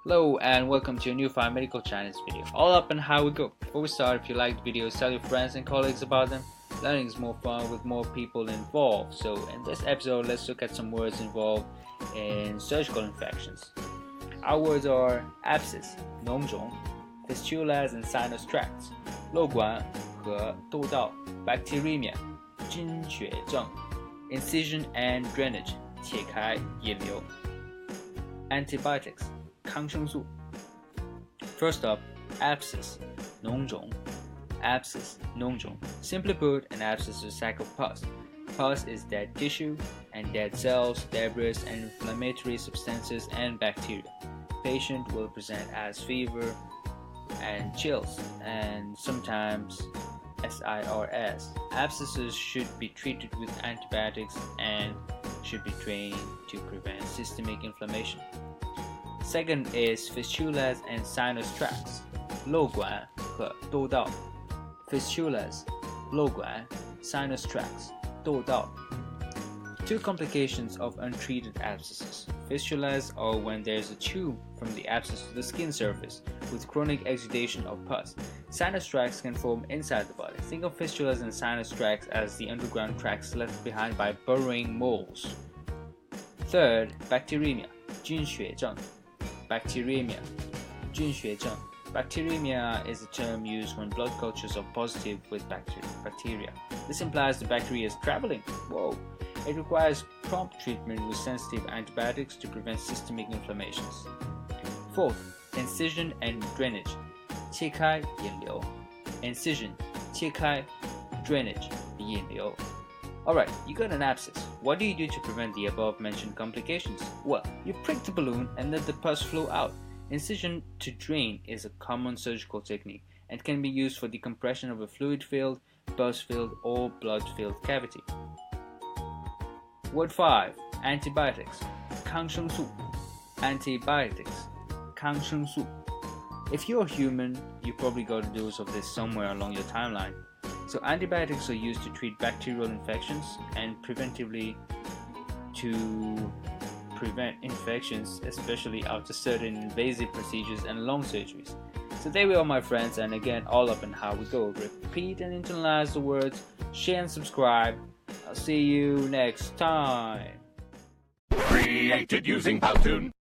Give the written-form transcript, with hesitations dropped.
Hello and welcome to a new Fine Medical Chinese video. All up and how we go. Before we start, if you like the videos, tell your friends and colleagues about them. Learning is more fun with more people involved. So in this episode, let's look at some words involved in surgical infections. Our words are abscess, 脓肿, fistulas and sinus tracts, 瘘管和窦道, bacteremia, 菌血症, incision and drainage, 切开引流, antibiotics, 抗生素. First up, abscess, 脓肿. Abscess, 脓肿. Simply put, an abscess is a sac of pus. Pus is dead tissue, and dead cells, debris, and inflammatory substances and bacteria. Patient will present as fever and chills, and sometimes SIRS. Abscesses should be treated with antibiotics and should be drained to prevent systemic inflammation. Second is fistulas and sinus tracts, 瘘管和窦道. Fistulas, 瘘管, sinus tracts, 窦道. Two complications of untreated abscesses. Fistulas are when there is a tube from the abscess to the skin surface with chronic exudation of pus. Sinus tracts can form inside the body. Think of fistulas and sinus tracts as the underground tracts left behind by burrowing moles. Third, bacteremia, 菌血症. Bacteremia, 菌血症. Bacteremia is a term used when blood cultures are positive with bacteria. This implies the bacteria is traveling. Whoa! It requires prompt treatment with sensitive antibiotics to prevent systemic inflammations. Fourth, incision and drainage, 切开引流. Incision, 切开, drainage, 引流. Alright, you got an abscess. What do you do to prevent the above mentioned complications? Well, you prick the balloon and let the pus flow out. Incision to drain is a common surgical technique and can be used for decompression of a fluid-filled, pus-filled, or blood-filled cavity. Word 5. Antibiotics, 抗生素. Antibiotics, 抗生素. If you're human, you probably got a dose of this somewhere along your timeline. So antibiotics are used to treat bacterial infections and preventively to prevent infections, especially after certain invasive procedures and long surgeries. So there we are, my friends, and again, all up in how we go. Repeat and internalize the words, share and subscribe. I'll see you next time. Created using Powtoon.